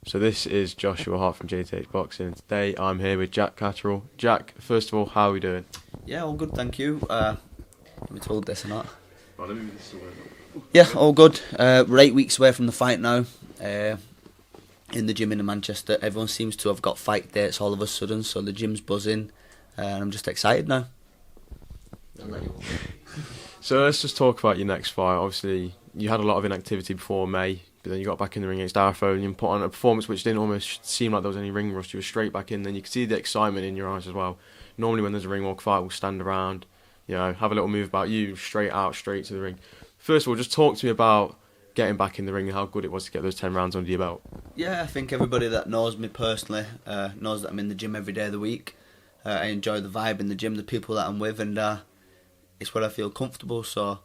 So this is Joshua Hart from JTH Boxing. Today I'm here with Jack Catterall. Jack, first of all, how are we doing? Yeah, all good, thank you. Have we told this or not? Oh, let me move this away. Yeah, all good. We're 8 weeks away from the fight now. In the gym in Manchester, everyone seems to have got fight dates all of a sudden, so the gym's buzzing, and I'm just excited now. So let's just talk about your next fight. Obviously, you had a lot of inactivity before May, but then you got back in the ring against Arafo and you put on a performance which didn't almost seem like there was any ring rust. You were straight back in, then you could see the excitement in your eyes as well. Normally when there's a ring walk fight, we'll stand around, have a little move about you, straight out, straight to the ring. First of all, just talk to me about getting back in the ring and how good it was to get those 10 rounds under your belt. Yeah, I think everybody that knows me personally knows that I'm in the gym every day of the week. I enjoy the vibe in the gym, the people that I'm with, and it's where I feel comfortable. So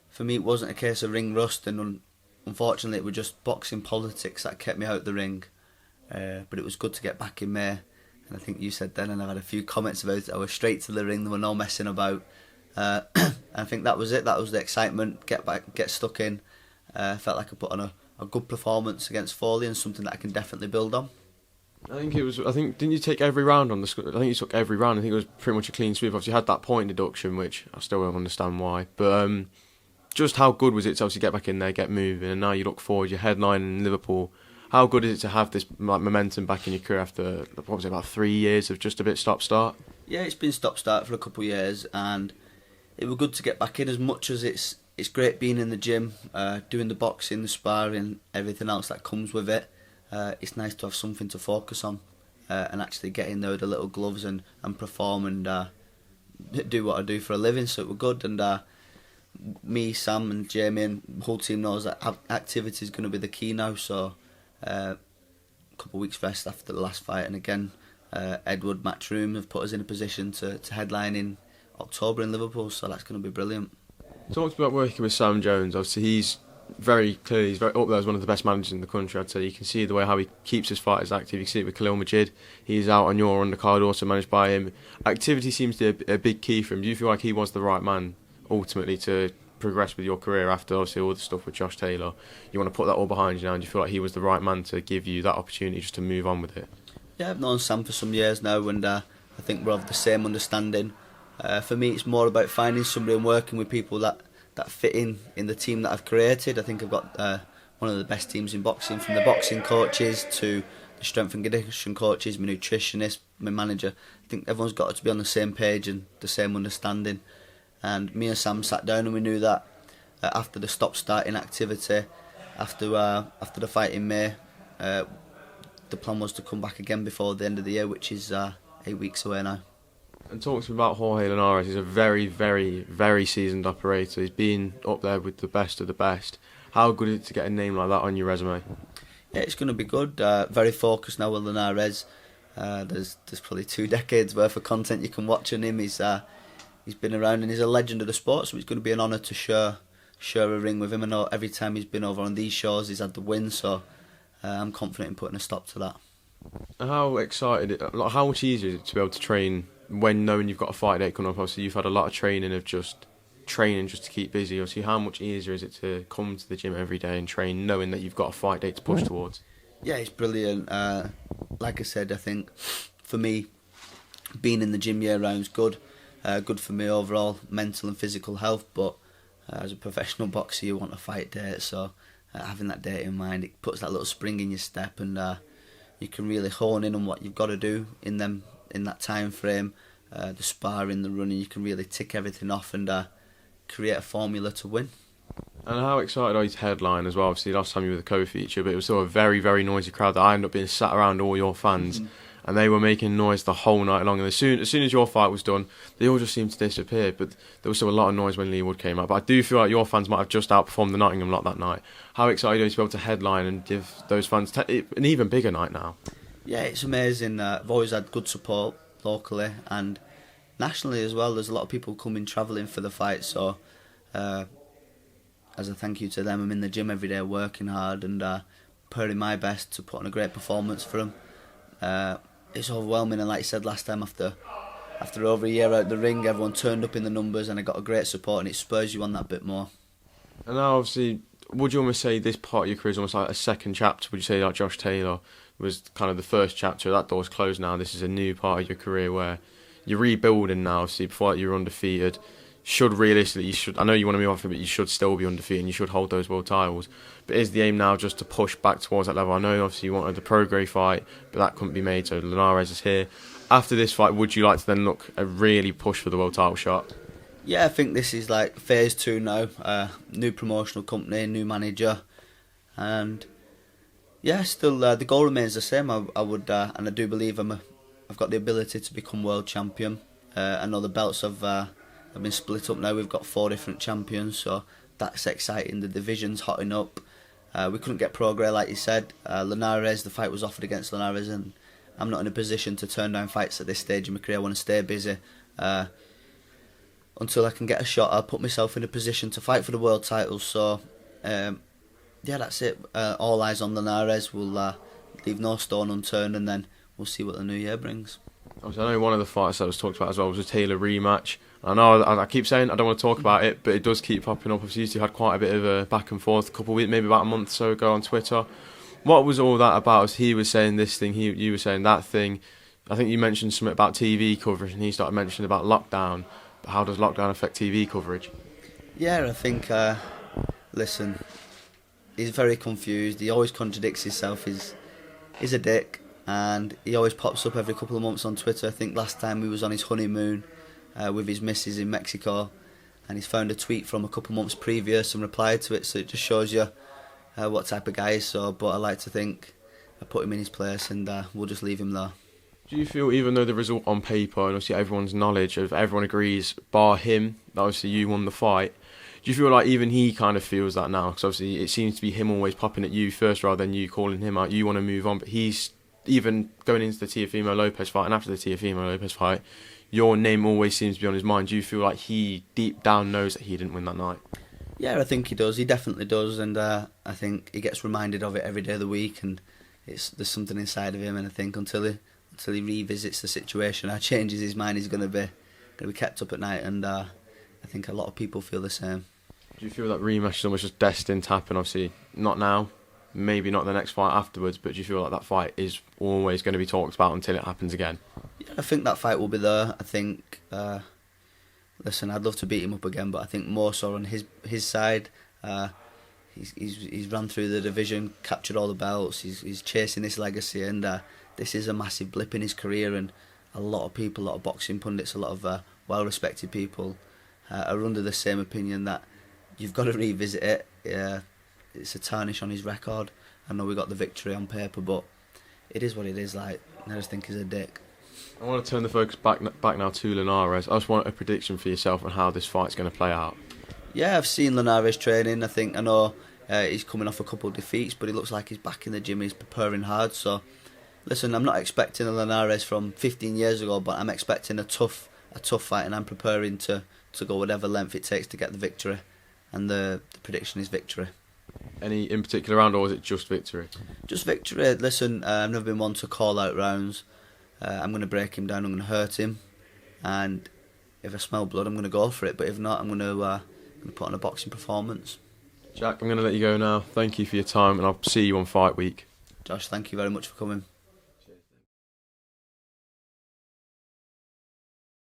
for me, it wasn't a case of ring rust, and unfortunately, it was just boxing politics that kept me out the ring. But it was good to get back in May, and I think you said then, and I've had a few comments about it. I was straight to the ring; there were no messing about. I think that was it. That was the excitement. Get back, get stuck in. Felt like I put on a good performance against Foley and something that I can definitely build on. Didn't you take every round on the I think you took every round. I think it was pretty much a clean sweep. Obviously, you had that point deduction, which I still don't understand why. But just how good was it to obviously get back in there, get moving, and now you look forward, you're headlining in Liverpool. How good is it to have this momentum back in your career after, what was it, about 3 years of just a bit stop-start? Yeah, it's been stop-start for a couple of years, and it was good to get back in. As much as it's great being in the gym, doing the boxing, the sparring, everything else that comes with it. It's nice to have something to focus on and actually get in there with the little gloves and perform and do what I do for a living. So it was good, and me, Sam and Jamie and the whole team knows that activity is going to be the key now. So a couple of weeks rest after the last fight, and again Edward Matchroom have put us in a position to headline in October in Liverpool, so that's going to be brilliant. Talk about working with Sam Jones. Obviously, he's very up there as one of the best managers in the country. I'd say you can see the way how he keeps his fighters active. You can see it with Khalil Majid. He's out on your undercard, also managed by him. Activity seems to be a big key for him. Do you feel like he was the right man ultimately to progress with your career after obviously all the stuff with Josh Taylor? You want to put that all behind you now, and do you feel like he was the right man to give you that opportunity just to move on with it? Yeah, I've known Sam for some years now, and I think we're of the same understanding. For me, it's more about finding somebody and working with people that fit in the team that I've created. I think I've got one of the best teams in boxing, from the boxing coaches to the strength and conditioning coaches, my nutritionist, my manager. I think everyone's got to be on the same page and the same understanding. And me and Sam sat down and we knew that after the stop-start inactivity, after the fight in May, the plan was to come back again before the end of the year, which is 8 weeks away now. And talk to me about Jorge Linares. He's a very, very, very seasoned operator. He's been up there with the best of the best. How good is it to get a name like that on your resume? Yeah, it's going to be good. Very focused now with Linares. There's probably 2 decades worth of content you can watch on him. He's been around and he's a legend of the sport, so it's going to be an honour to share a ring with him. I know every time he's been over on these shows he's had the win, so I'm confident in putting a stop to that. How excited, how much easier is it to be able to train when knowing you've got a fight date coming up? Obviously you've had a lot of training to keep busy. Obviously, how much easier is it to come to the gym every day and train knowing that you've got a fight date to push towards? Yeah, it's brilliant. Like I said, I think for me, being in the gym year round is good. Good for me overall, mental and physical health, but as a professional boxer you want a fight date, so having that date in mind, it puts that little spring in your step, and you can really hone in on what you've got to do in that time frame. The sparring, the running, you can really tick everything off and create a formula to win. And how excited are you to headline as well? Obviously last time you were the co-feature, but it was still a very, very noisy crowd that I ended up being sat around all your fans. And they were making noise the whole night long. And as soon as your fight was done, they all just seemed to disappear. But there was still a lot of noise when Lee Wood came out. But I do feel like your fans might have just outperformed the Nottingham lot that night. How excited are you to be able to headline and give those fans an even bigger night now? Yeah, it's amazing. I've always had good support locally and nationally as well. There's a lot of people coming, travelling for the fight. So as a thank you to them, I'm in the gym every day working hard and putting my best to put on a great performance for them. It's overwhelming, and like I said last time, after over a year out the ring, everyone turned up in the numbers and I got a great support, and it spurs you on that bit more. And now obviously, would you almost say this part of your career is almost like a second chapter? Would you say like Josh Taylor was kind of the first chapter. That door's closed now. This is a new part of your career where you're rebuilding now. See, before that you were undefeated. I know you want to move off it, but you should still be undefeated and you should hold those world titles. But is the aim now just to push back towards that level? I know obviously you wanted the pro grade fight, but that couldn't be made, so Linares is here. After this fight, would you like to then look a really push for the world title shot? Yeah, I think this is like phase 2 now. New promotional company, new manager, and yeah, still the goal remains the same. I would, and I do believe I've got the ability to become world champion. I know the belts have been split up now. We've got 4 different champions, so that's exciting. The division's hotting up. We couldn't get pro grade, like you said. Linares, the fight was offered against Linares, and I'm not in a position to turn down fights at this stage in my career. I want to stay busy. Until I can get a shot, I'll put myself in a position to fight for the world titles. So, yeah, that's it. All eyes on Linares. We'll leave no stone unturned, and then we'll see what the new year brings. Obviously, I know one of the fights that was talked about as well was a Taylor rematch. I know I keep saying I don't want to talk about it, but it does keep popping up. Obviously, you two had quite a bit of a back and forth a couple of weeks, maybe about a month or so ago on Twitter. What was all that about? As he was saying this thing, you were saying that thing. I think you mentioned something about TV coverage, and he started mentioning about lockdown. But how does lockdown affect TV coverage? Yeah, I think, listen, he's very confused. He always contradicts himself. He's a dick, and he always pops up every couple of months on Twitter. I think last time he was on his honeymoon with his missus in Mexico, and he's found a tweet from a couple of months previous and replied to it, so it just shows you what type of guy he is. So, but I like to think I put him in his place, and we'll just leave him there. Do you feel, even though the result on paper and obviously everyone's knowledge of everyone agrees, bar him, that obviously you won the fight, do you feel like even he kind of feels that now? Because obviously it seems to be him always popping at you first rather than you calling him out. You want to move on, but he's even going into the Teofimo Lopez fight and after the Teofimo Lopez fight, your name always seems to be on his mind. Do you feel like he deep down knows that he didn't win that night? Yeah, I think he does. He definitely does, and I think he gets reminded of it every day of the week, and there's something inside of him, and I think until he revisits the situation or changes his mind, he's going to be kept up at night, and I think a lot of people feel the same. Do you feel that rematch is almost just destined to happen? Obviously, not now, maybe not the next fight afterwards, but do you feel like that fight is always going to be talked about until it happens again? Yeah, I think that fight will be there. I think, listen, I'd love to beat him up again, but I think more so on his side. He's run through the division, captured all the belts, he's chasing this legacy, and this is a massive blip in his career, and a lot of people, a lot of boxing pundits, a lot of well-respected people are under the same opinion that you've got to revisit it. It's a tarnish on his record. I know we got the victory on paper, but it is what it is. Like, I just think he's a dick. I want to turn the focus back now to Linares. I just want a prediction for yourself on how this fight's going to play out. Yeah, I've seen Linares training. I know he's coming off a couple of defeats, but he looks like he's back in the gym. He's preparing hard. So, listen, I'm not expecting a Linares from 15 years ago, but I'm expecting a tough fight, and I'm preparing to go whatever length it takes to get the victory. And the prediction is victory. Any in particular round, or is it just victory? Just victory. Listen, I've never been one to call out rounds. I'm going to break him down. I'm going to hurt him, and if I smell blood, I'm going to go for it. But if not, I'm going to put on a boxing performance. Jack, I'm going to let you go now. Thank you for your time, and I'll see you on fight week. Josh, thank you very much for coming.